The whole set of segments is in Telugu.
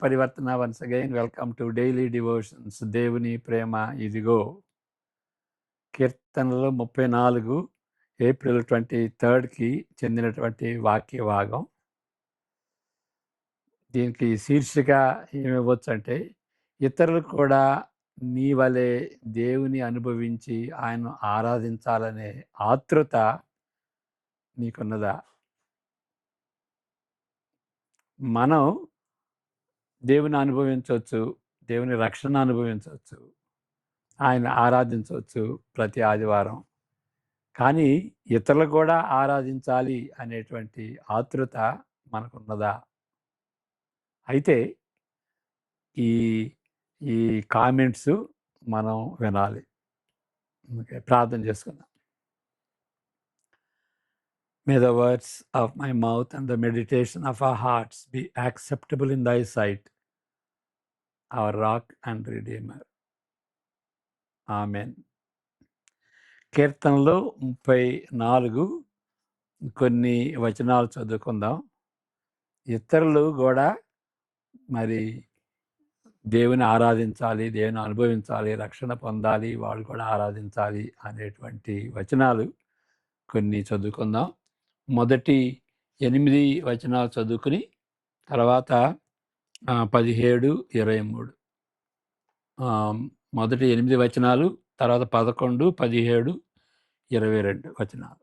పరివర్తన once again welcome to daily devotions. దేవుని ప్రేమ ఇదిగో. కీర్తనలు 34 ఏప్రిల్ 23కి చెందినటువంటి వాక్య భాగం. దీనికి శీర్షిక ఏమివ్వచ్చు అంటే, ఇతరులు కూడా నీ వలె దేవుని అనుభవించి ఆయన్ను ఆరాధించాలనే ఆతృత నీకున్నదా? మనం దేవుని అనుభవించవచ్చు, దేవుని రక్షణ అనుభవించవచ్చు, ఆయన ఆరాధించవచ్చు ప్రతి ఆదివారం. కానీ ఇతరులు కూడా ఆరాధించాలి అనేటువంటి ఆతృత మనకున్నదా? అయితే ఈ ఈ కామెంట్స్ మనం వినాలి. ఓకే, ప్రార్థన చేసుకుందాం. May the words of my mouth and the meditation of our hearts be acceptable in thy sight, our rock and redeemer. Amen. కీర్తనలు 34 కొన్ని వచనాలు చదువుకుందాం. ఇతరులు కూడా మరి దేవుని ఆరాధించాలి, దేవుని అనుభవించాలి, రక్షణ పొందాలి, వాళ్ళు కూడా ఆరాధించాలి అనేటువంటి వచనాలు కొన్ని చదువుకుందాం. మొదటి 8 వచనాలు చదువుకుని తర్వాత 17, 23 మొదటి 8 వచనాలు, తర్వాత 11, 17, 22 వచనాలు.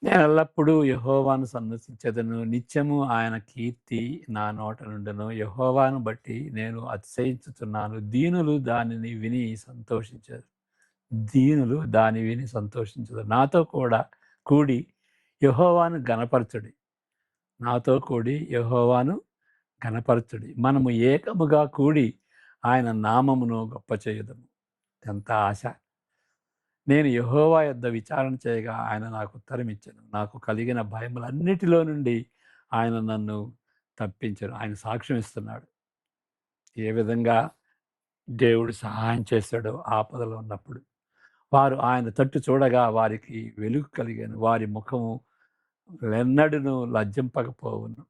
నేను ఎల్లప్పుడూ యెహోవాను సన్నుతించెదను, నిత్యము ఆయన కీర్తి నా నోట నుండును. యెహోవాను బట్టి నేను అతిశయించుచున్నాను, దీనులు దానిని విని సంతోషించరు. దీనులు దాని విని సంతోషించదు. నాతో కూడా కూడి యెహోవాను గణపరచుడి. నాతో కూడి యెహోవాను గణపరచుడి. మనము ఏకముగా కూడి ఆయన నామమును గొప్ప చేయుదము. ఎంత ఆశ! నేను యెహోవా యొద్ద విచారణ చేయగా ఆయన నాకు ఉత్తరం ఇచ్చెను. నాకు కలిగిన భయములన్నిటిలో నుండి ఆయన నన్ను తప్పించెను. ఆయన సాక్ష్యం ఇస్తున్నాడు. ఏ విధంగా దేవుడు సహాయం చేశాడో ఆపదలో ఉన్నప్పుడు. వారు ఆయన తట్టు చూడగా వారికి వెలుగు కలిగాను, వారి ముఖము ఎన్నడూను లజ్జింపకపోవును.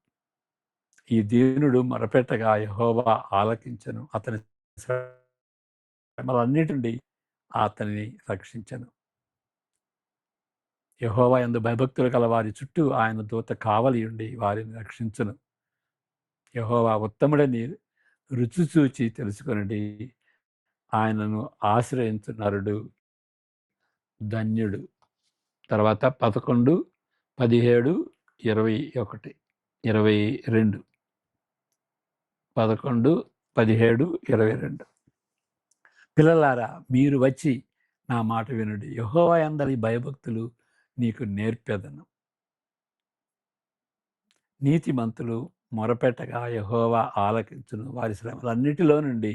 ఈ దీనుడు మొరపెట్టగా యెహోవా ఆలకించెను, అతని శ్రమలన్నిటి నుండి అతనిని రక్షించెను. యెహోవా యందు భయభక్తులు గల వారి చుట్టూ ఆయన దూత కావలి ఉండి వారిని రక్షించును. యెహోవా ఉత్తముడని రుచి చూచి తెలుసుకొనుడి, ఆయనను ఆశ్రయించు నరుడు ధన్యుడు. తర్వాత 11, 17, 21, 22 11, 17, 22 పిల్లలారా, మీరు వచ్చి నా మాట వినుడి. యెహోవా యందలి భయభక్తులు నీకు నేర్పెదను. నీతిమంతులు మొరపెట్టగా యెహోవా ఆలకించును, వారి శ్రమలన్నిటిలో నుండి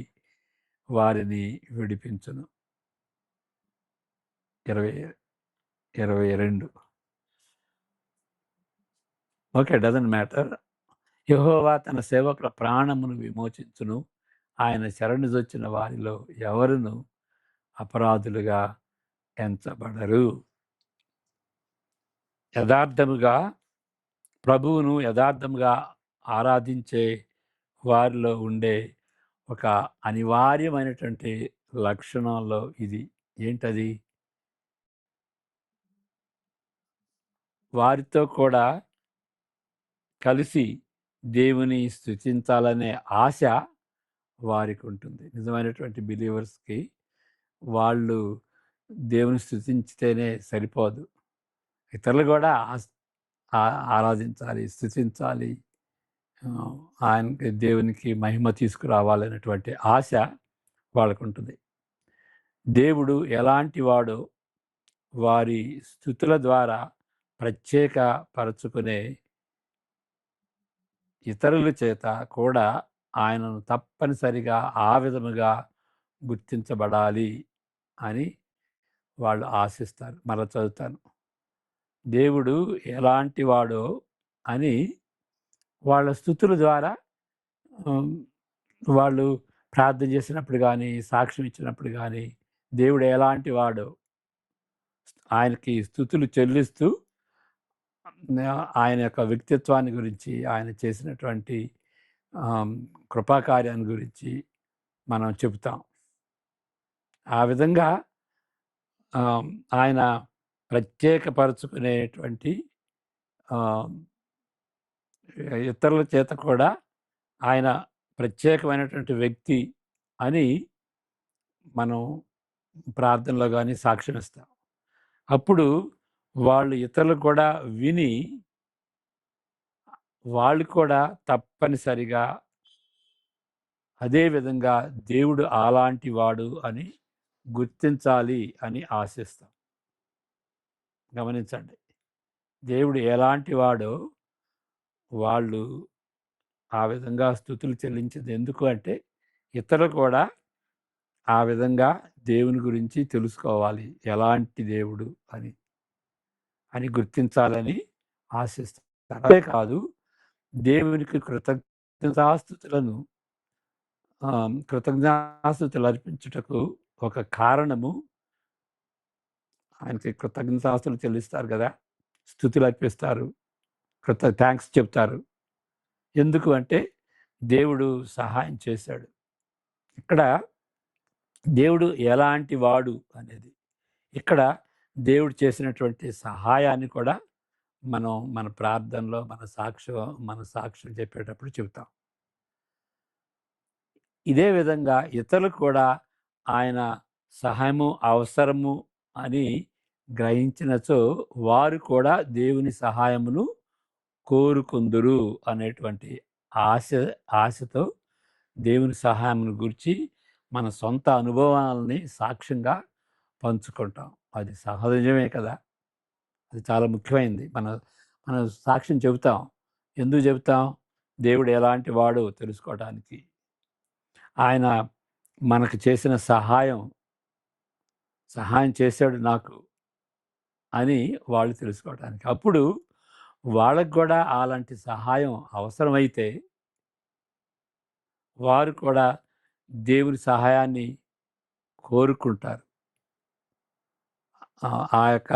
వారిని విడిపించును. 22 ఓకే, డజంట్ మ్యాటర్. యెహోవా తన సేవకుల ప్రాణమును విమోచించును, ఆయన శరణుజొచ్చిన వారిలో ఎవరును అపరాధులుగా ఎంచబడరు. యథార్థముగా ప్రభువును యథార్థముగా ఆరాధించే వారిలో ఉండే ఒక అనివార్యమైనటువంటి లక్షణంలో ఇది. ఏంటది? వారితో కూడా కలిసి దేవుని స్తుతించాలనే ఆశ వారికి ఉంటుంది. నిజమైనటువంటి బిలీవర్స్కి వాళ్ళు దేవుని స్తుతించితేనే సరిపోదు, ఇతరులు కూడా ఆరాధించాలి, స్తుతించాలి, ఆయనకి దేవునికి మహిమ తీసుకురావాలనేటువంటి ఆశ వాళ్ళకు ఉంటుంది. దేవుడు ఎలాంటి వాడో వారి స్తుతుల ద్వారా ప్రత్యేక పరచుకునే ఇతరుల చేత కూడా ఆయనను తప్పనిసరిగా ఆ విధముగా గుర్తించబడాలి అని వాళ్ళు ఆశిస్తారు. మరలా చదువుతాను. దేవుడు ఎలాంటి వాడో అని వాళ్ళ స్తుతుల ద్వారా వాళ్ళు ప్రార్థన చేసినప్పుడు కానీ, సాక్ష్యం ఇచ్చినప్పుడు కానీ, దేవుడు ఎలాంటి వాడో ఆయనకి స్తుతులు చెల్లిస్తూ ఆయన యొక్క వ్యక్తిత్వాన్ని గురించి, ఆయన చేసినటువంటి ఆహ్, కృపాకార్యాన్ని గురించి మనం చెబుతాం. ఆ విధంగా ఆహ్, ఆయన ప్రత్యేకపరుచుకునేటువంటి ఆహ్, ఇతరుల చేత కూడా ఆయన ప్రత్యేకమైనటువంటి వ్యక్తి అని మనం ప్రార్థనలో గాని సాక్ష్యమిస్తాం. అప్పుడు వాళ్ళు ఇతరులు కూడా విని వాళ్ళు కూడా తప్పనిసరిగా అదే విధంగా దేవుడు అలాంటి వాడు అని గుర్తించాలి అని ఆశిస్తాం. గమనించండి. దేవుడు ఎలాంటి వాడో వాళ్ళు ఆ విధంగా స్తుతులు చెల్లించేది ఎందుకు అంటే ఇతరులు కూడా ఆ విధంగా దేవుని గురించి తెలుసుకోవాలి. ఎలాంటి దేవుడు అని, అని గుర్తించాలని ఆశిస్తారు. అంతే కాదు దేవునికి కృతజ్ఞతాస్తుతులు అర్పించుటకు ఒక కారణము ఆయనకి కృతజ్ఞతాస్తుతులు చెల్లిస్తారు గదా! స్తుతులు అర్పిస్తారు. థాంక్స్ చెప్తారు. ఎందుకు అంటే దేవుడు సహాయం చేశాడు. ఇక్కడ దేవుడు ఎలాంటి వాడు అనేది. ఇక్కడ దేవుడు చేసినటువంటి సహాయాన్ని కూడా మనం మన ప్రార్థనలో మన సాక్ష్యం చెప్పేటప్పుడు చెబుతాం. ఇదే విధంగా ఇతరులకు కూడా ఆయన సహాయము అవసరము అని గ్రహించినచో వారు కూడా దేవుని సహాయమును కోరుకుందురు అనేటువంటి ఆశ ఆశతో దేవుని సహాయమును గురించి మన సొంత అనుభవాలని సాక్ష్యంగా పంచుకుంటాం. అది సహజమే కదా! అది చాలా ముఖ్యమైనది. మన సాక్ష్యం చెబుతాం. ఎందుకు చెబుతాం? దేవుడు ఎలాంటి వాడో తెలుసుకోవటానికి. ఆయన మనకు చేసిన సహాయం చేశాడు నాకు అని వాళ్ళు తెలుసుకోవటానికి. అప్పుడు వాళ్ళకి కూడా అలాంటి సహాయం అవసరమైతే వారు కూడా దేవుని సహాయాన్ని కోరుకుంటారు. ఆ యొక్క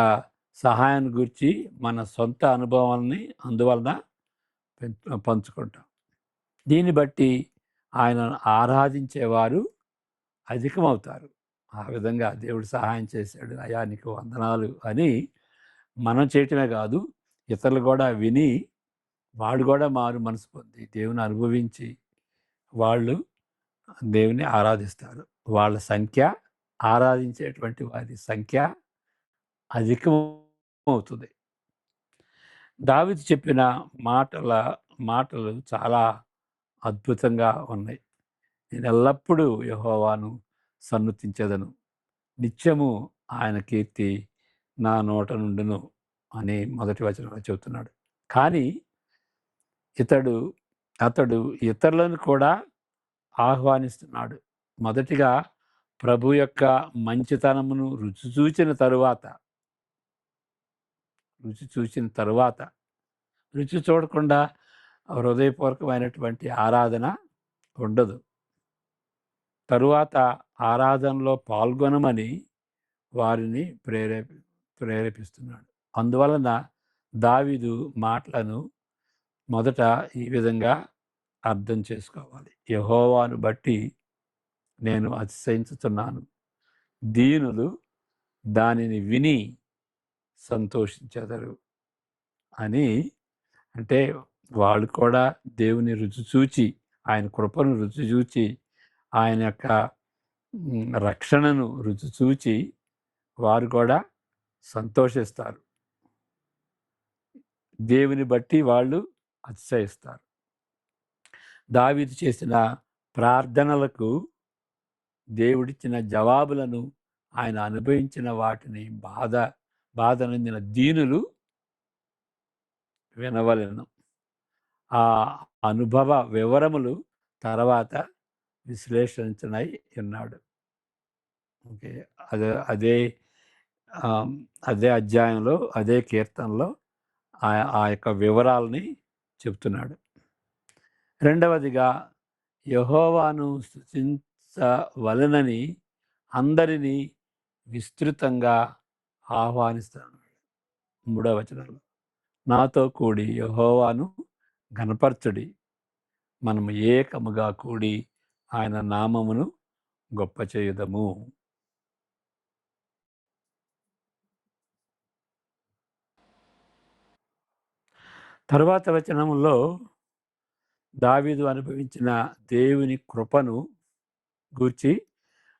సహాయాన్ని గూర్చి మన సొంత అనుభవాల్ని అందువలన పంచుకుంటాం. దీన్ని బట్టి ఆయనను ఆరాధించేవారు అధికమవుతారు. ఆ విధంగా దేవుడు సహాయం చేశాడు. అయ్యా! నీకు వందనాలు అని మనం చేయటమే కాదు, ఇతరులు కూడా విని వాళ్ళు కూడా మారు మనసు పొంది దేవుని అనుభవించి వాళ్ళు దేవుని ఆరాధిస్తారు. వాళ్ళ సంఖ్య ఆరాధించేటువంటి వారి సంఖ్య అధికమవుతుంది. దావీదు చెప్పిన మాటలు చాలా అద్భుతంగా ఉన్నాయి. నేను ఎల్లప్పుడూ యెహోవాను సన్నుతించెదను. నిత్యము ఆయన కీర్తి నా నోట నుండును అని మొదటి వచనంలో చెబుతున్నాడు. కానీ ఇతడు అతడు ఇతరులను కూడా ఆహ్వానిస్తున్నాడు. మొదటిగా ప్రభు యొక్క మంచితనమును రుచి చూచిన తరువాత రుచి చూడకుండా హృదయపూర్వకమైనటువంటి ఆరాధన ఉండదు. తరువాత ఆరాధనలో పాల్గొనమని వారిని ప్రేరేపిస్తున్నాడు. అందువలన దావీదు మాటలను మొదట ఈ విధంగా అర్థం చేసుకోవాలి. యెహోవాను బట్టి నేను అతిశయించుచున్నాను. దీనులు దానిని విని సంతోషించెదరు అని. అంటే వాళ్ళు కూడా దేవుని రుచి చూచి, ఆయన కృపను రుచి చూచి, ఆయన యొక్క రక్షణను రుచి చూచి వారు కూడా సంతోషిస్తారు. దేవుని బట్టి వాళ్ళు అతిశయిస్తారు. దావీదు చేసిన ప్రార్థనలకు దేవుడిచ్చిన జవాబులను ఆయన అనుభవించిన వాటిని బాధ నొందిన దీనులు వినవలెను. ఆ అనుభవ వివరములు తర్వాత విశ్లేషించనై ఉన్నాడు. ఓకే. అదే అదే అదే అధ్యాయంలో అదే కీర్తనలో ఆ యొక్క వివరాలని చెప్తున్నాడు. రెండవదిగా యెహోవాను స్తుతించవలెనని అందరినీ విస్తృతంగా ఆహ్వానిస్తున్నాడు. మూడవ వచనంలో నాతో కూడి యెహోవాను ఘనపరచుడి, మనము ఏకముగా కూడి ఆయన నామమును గొప్ప చేయుదము. తరువాత వచనములో దావీదు అనుభవించిన దేవుని కృపను గూర్చి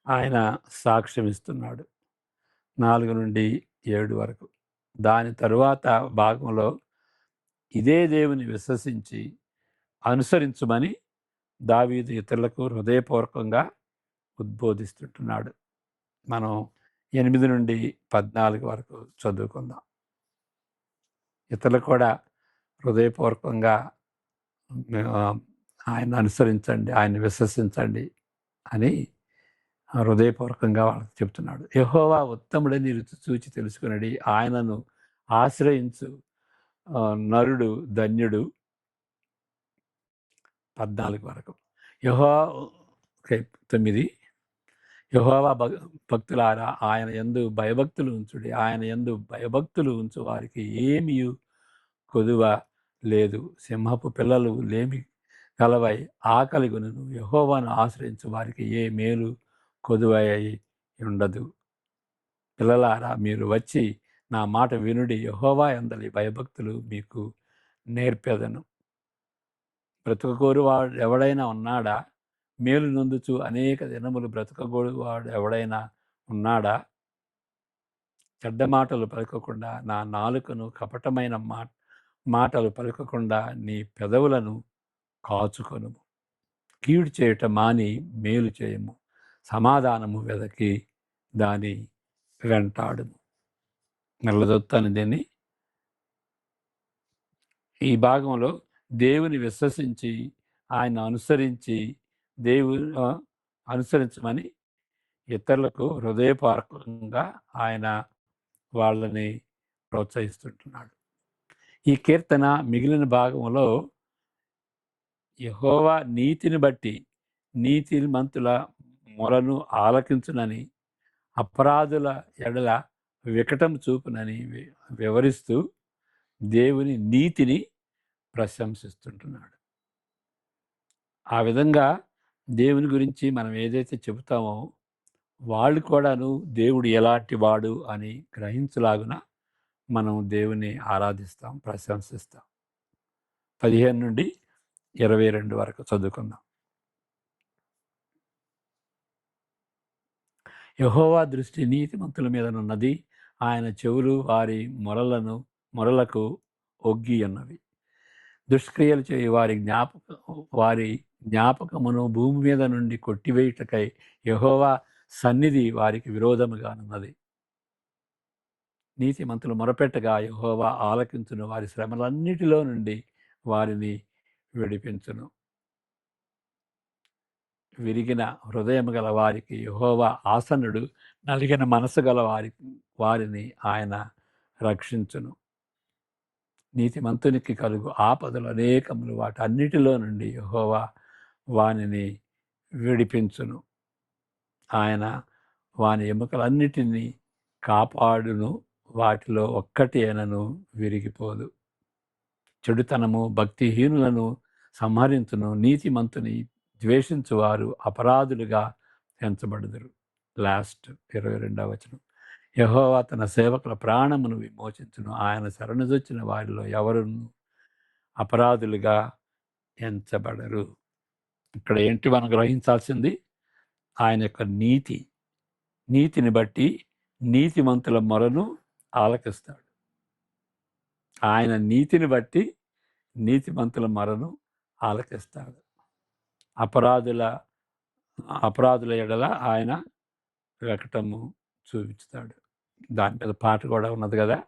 ఆయన సాక్ష్యం ఇస్తున్నాడు. 4-7 వరకు. దాని తరువాత భాగంలో ఇదే దేవుని విశ్వసించి అనుసరించుమని దావీదు ఇతరులకు హృదయపూర్వకంగా ఉద్బోధిస్తుంటున్నాడు. మనం 8-14 వరకు చదువుకుందాం. ఇతరులు కూడా హృదయపూర్వకంగా ఆయన అనుసరించండి, ఆయన విశ్వసించండి అని హృదయపూర్వకంగా వాళ్ళకి చెప్తున్నాడు. యెహోవా ఉత్తముడని రుచి చూచి తెలుసుకునడి, ఆయనను ఆశ్రయించు నరుడు ధన్యుడు. 14 వరకు. ఓకే, 9. యెహోవా భక్తులారా, ఆయన యందు భయభక్తులు ఉంచుడి. ఆయన యందు భయభక్తులు ఉంచు వారికి ఏమీయు కొదువ లేదు. సింహపు పిల్లలు లేమి కలవై ఆకలిగొనును. యెహోవాను ఆశ్రయించు వారికి ఏ మేలు కొదువై ఉండదు. పిల్లలారా, మీరు వచ్చి నా మాట వినుడి. యెహోవా యందలి భయభక్తులు మీకు నేర్పెదను. బ్రతుకుకోరు వాడు ఎవడైనా ఉన్నాడా? మేలు నొందుచు అనేక దినములు బ్రతుకగోరు వాడు ఎవడైనా ఉన్నాడా? చెడ్డ మాటలు పలుకకుండా నా నాలుకను, కపటమైన మాటలు పలుకకుండా నీ పెదవులను కాచుకొనుము. కీడు చేయుట మాని మేలు చేయము. సమాధానము వెదకి దాని వెంటాడుము. చదువుతాను దీన్ని. ఈ భాగంలో దేవుని విశ్వసించి ఆయన అనుసరించి అనుసరించమని ఇతరులకు హృదయపూర్వకంగా ఆయన వాళ్ళని ప్రోత్సహిస్తుంటున్నాడు. ఈ కీర్తన మిగిలిన భాగంలో యెహోవా నీతిని బట్టి నీతిమంతుల మొరను ఆలకించునని, అపరాధుల ఎడల వికటం చూపునని వివరిస్తూ దేవుని నీతిని ప్రశంసిస్తుంటున్నాడు. ఆ విధంగా దేవుని గురించి మనం ఏదైతే చెబుతామో వాళ్ళు కూడాను దేవుడు ఎలాంటి వాడు అని గ్రహించలాగున మనం దేవుని ఆరాధిస్తాం, ప్రశంసిస్తాం. 15-22 వరకు చదువుకుందాం. యెహోవా దృష్టి నీతిమంతుల మీదనున్నది. ఆయన చెవులు వారి మొరలకు ఒగ్గి ఉన్నవి. దుష్క్రియలు చేయి వారి జ్ఞాపకమును భూమి మీద నుండి కొట్టివేయుటకై యెహోవా సన్నిధి వారికి విరోధముగానున్నది. నీతిమంతులు మొరపెట్టగా యెహోవా ఆలకించును. వారి శ్రమలన్నిటిలో నుండి వారిని విడిపించును. విరిగిన హృదయం గల వారికి యెహోవా ఆసన్నుడు. నలిగిన మనసు గల వారిని ఆయన రక్షించును. నీతిమంతునికి కలుగు ఆపదలు అనేకములు, వాటన్నిటిలో నుండి యెహోవా వానిని విడిపించును. ఆయన వాని ఎముకలన్నిటినీ కాపాడును. వాటిలో ఒక్కటి అయినను విరిగిపోదు. చెడుతనము భక్తిహీనులను సంహరించును. నీతిమంతుని ద్వేషించువారు అపరాధులుగా ఎంచబడుదురు. లాస్ట్ 22వ వచనం. యెహోవా తన సేవకుల ప్రాణమును విమోచించును. ఆయన శరణుజొచ్చిన వారిలో ఎవరును అపరాధులుగా ఎంచబడరు. ఇక్కడ ఏంటి మనం గ్రహించాల్సింది? ఆయన యొక్క నీతిని బట్టి నీతిమంతుల మొరను ఆలకిస్తాడు. ఆయన నీతిని బట్టి నీతిమంతుల మొరను ఆలకిస్తాడు. అపరాధుల ఎడల ఆయన వికటము చూపించుతాడు. దాని మీద పాట కూడా ఉన్నది కదా.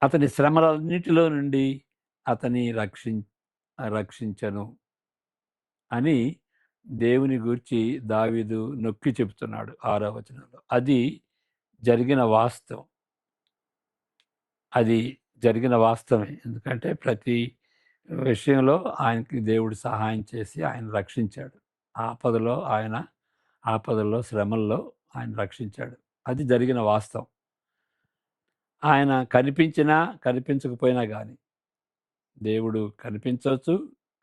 అతని శ్రమలన్నిటిలో నుండి అతని రక్షించను అని దేవుని గూర్చి దావీదు నొక్కి చెబుతున్నాడు 6వ వచనంలో. అది జరిగిన వాస్తవమే. ఎందుకంటే ప్రతి విషయంలో ఆయనకి దేవుడు సహాయం చేసి ఆయన రక్షించాడు. ఆపదల్లో శ్రమల్లో ఆయన రక్షించాడు. అది జరిగిన వాస్తవం. ఆయన కనిపించినా కనిపించకపోయినా కానీ దేవుడు కనిపించవచ్చు,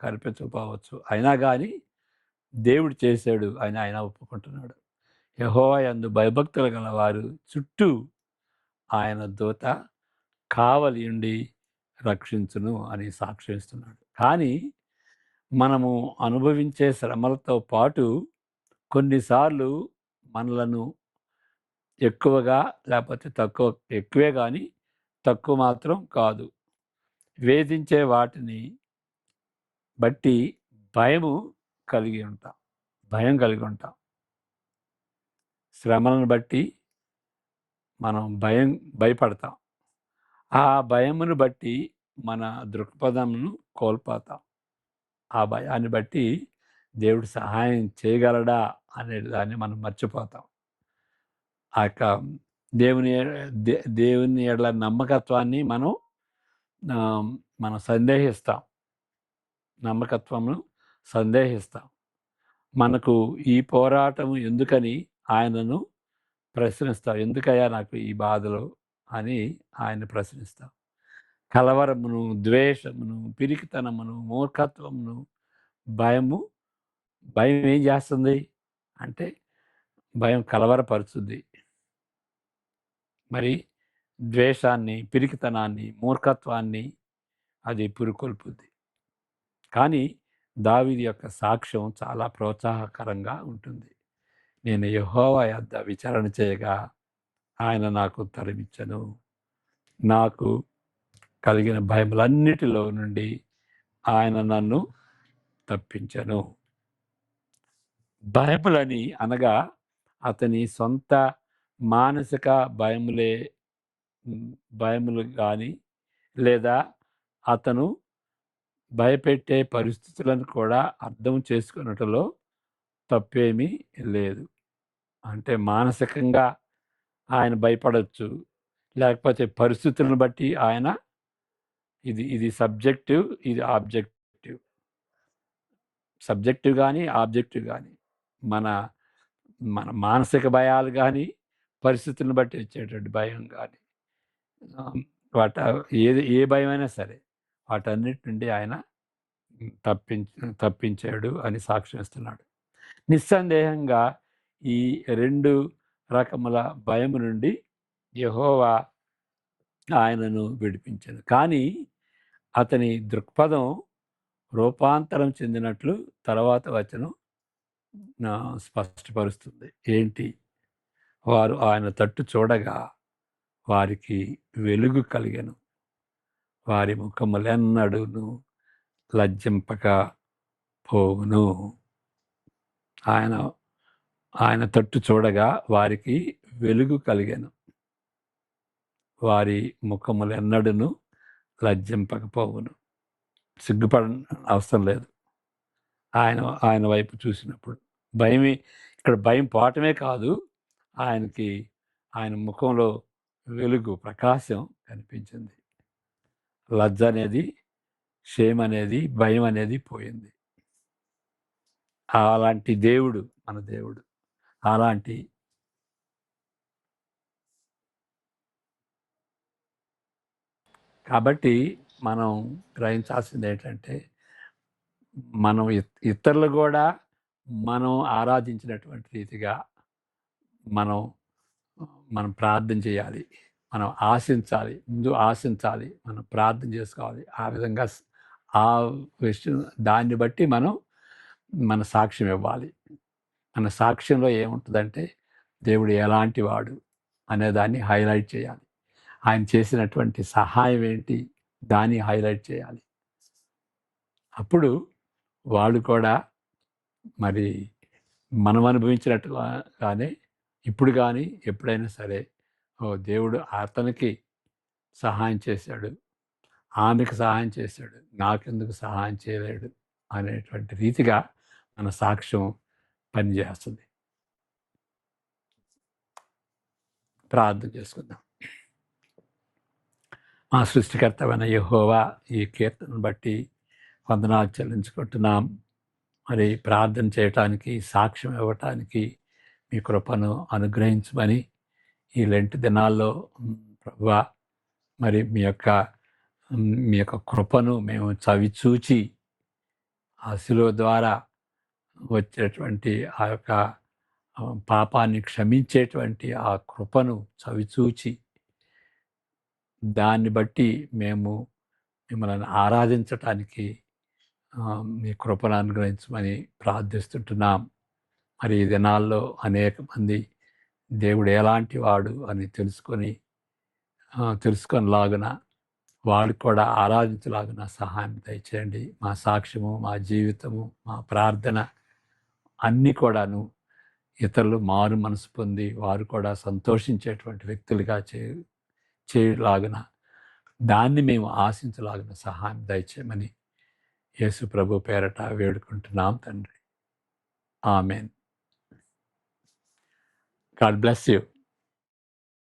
కనిపించకపోవచ్చు, అయినా కానీ దేవుడు చేశాడు అని ఆయన ఒప్పుకుంటున్నాడు. యెహోవా యందు భయభక్తులు గల వారు చుట్టూ ఆయన దూత కావలి ఉండి రక్షించును అని సాక్ష్యం ఇస్తున్నాడు. కానీ మనము అనుభవించే శ్రమలతో పాటు కొన్నిసార్లు మనలను ఎక్కువగా లేకపోతే తక్కువ, ఎక్కువే కానీ తక్కువ మాత్రం కాదు, వేధించే వాటిని బట్టి భయము కలిగి ఉంటాం, భయం కలిగి ఉంటాం. శ్రమలను బట్టి మనం భయపడతాం. ఆ భయమును బట్టి మన దృక్పథంను కోల్పోతాం. ఆ భయాన్ని బట్టి దేవుడు సహాయం చేయగలడా అనే దాన్ని మనం మర్చిపోతాం. ఆ యొక్క దేవుని ఎడల నమ్మకత్వాన్ని మనం సందేహిస్తాం. నమ్మకత్వమును సందేహిస్తాం. మనకు ఈ పోరాటం ఎందుకని ఆయనను ప్రశ్నిస్తాం. ఎందుకయ్యా నాకు ఈ బాధలు అని ఆయన ప్రశ్నిస్తాం. కలవరమును, ద్వేషమును, పిరికితనమును, మూర్ఖత్వమును, భయం ఏం చేస్తుంది అంటే భయం కలవరపరుచుద్ది. మరి ద్వేషాన్ని, పిరికితనాన్ని, మూర్ఖత్వాన్ని అది పురికొల్పుద్ది. కానీ దావీదు యొక్క సాక్ష్యం చాలా ప్రోత్సాహకరంగా ఉంటుంది. నేను యెహోవా యొద్ద విచారణ చేయగా ఆయన నాకు ఉత్తరమిచ్చెను. నాకు కలిగిన భయములన్నిటిలో నుండి ఆయన నన్ను తప్పించెను. భయములని అనగా అతని సొంత మానసిక భయములు కానీ లేదా అతను భయపెట్టే పరిస్థితులను కూడా అర్థం చేసుకున్నట్లో తప్పేమీ లేదు. అంటే మానసికంగా ఆయన భయపడవచ్చు, లేకపోతే పరిస్థితులను బట్టి ఆయన ఇది సబ్జెక్టివ్, ఇది ఆబ్జెక్టివ్. సబ్జెక్టివ్ కానీ ఆబ్జెక్టివ్ కానీ మన మన మానసిక భయాలు కానీ పరిస్థితులను బట్టి వచ్చేటువంటి భయం కానీ ఏ భయమైనా సరే వాటన్నిటి నుండి ఆయన తప్పించాడు అని సాక్ష్యం ఇస్తున్నాడు. నిస్సందేహంగా ఈ 2 రకముల భయము నుండి యెహోవా ఆయనను విడిపించాడు. కానీ అతని దృక్పథం రూపాంతరం చెందినట్లు తర్వాత వచనం స్పష్టపరుస్తుంది. ఏంటి? వారు ఆయన తట్టు చూడగా వారికి వెలుగు కలిగెను, వారి ముఖములెన్నడూను లజ్జింపక పోవును. ఆయన తట్టు చూడగా వారికి వెలుగు కలిగెను, వారి ముఖములెన్నడూను లజ్జింపకపోవును. సిగ్గుపడ అవసరం లేదు ఆయన వైపు చూసినప్పుడు. ఇక్కడ భయం పోవటమే కాదు, ఆయన ముఖంలో వెలుగు, ప్రకాశం కనిపించింది. లజ్జ అనేది, షేమ్ అనేది, భయం అనేది పోయింది. అలాంటి దేవుడు మన దేవుడు. కాబట్టి మనం గ్రహించాల్సింది ఏంటంటే మనం ఇతరులు కూడా మనం ఆరాధించినటువంటి రీతిగా మనం ప్రార్థన చేయాలి, మనం ఆశించాలి, మనం ప్రార్థన చేసుకోవాలి. ఆ విధంగా ఆ విషయం దాన్ని బట్టి మన సాక్ష్యం ఇవ్వాలి. మన సాక్ష్యంలో ఏముంటుందంటే దేవుడు ఎలాంటి వాడు అనేదాన్ని హైలైట్ చేయాలి. ఆయన చేసినటువంటి సహాయం ఏంటి దాన్ని హైలైట్ చేయాలి. అప్పుడు వాళ్ళు కూడా మరి మనం అనుభవించినట్టుగానే ఇప్పుడు కానీ ఎప్పుడైనా సరే దేవుడు అతనికి సహాయం చేశాడు, ఆమెకు సహాయం చేశాడు, నాకెందుకు సహాయం చేయలేడు అనేటువంటి రీతిగా మన సాక్ష్యం పనిచేస్తుంది. ప్రార్థన చేసుకుందాం. మా సృష్టికర్తమైన యెహోవా, ఈ కీర్తనను బట్టి వందనాలు చెల్లించుకుంటున్నాం. మరి ప్రార్థన చేయటానికి, సాక్ష్యం ఇవ్వటానికి మీ కృపను అనుగ్రహించమని ఈ లెంట్ దినాల్లో ప్రభువా మరి మీ యొక్క కృపను మేము చవిచూచి ఆ శిలువ ద్వారా వచ్చేటువంటి ఆ యొక్క పాపాన్ని క్షమించేటువంటి ఆ కృపను చవిచూచి దాన్ని బట్టి మేము మిమ్మల్ని ఆరాధించటానికి మీ కృపను అనుగ్రహించమని ప్రార్థిస్తుంటున్నాం. మరి ఈ దినాల్లో అనేక మంది దేవుడు ఎలాంటి వాడు అని తెలుసుకొనిలాగున వాళ్ళు కూడా ఆరాధించలాగున సహాయం దయచేయండి. మా సాక్ష్యము, మా జీవితము, మా ప్రార్థన అన్నీ కూడాను ఇతరులు మారు మనసు పొంది వారు కూడా సంతోషించేటువంటి వ్యక్తులుగా చేయలాగున దాన్ని మేము ఆశించలాగున సహాయం దయచేయమని యేసు ప్రభు పేరట వేడుకుంటున్నాం తండ్రి. ఆమెన్. God bless you.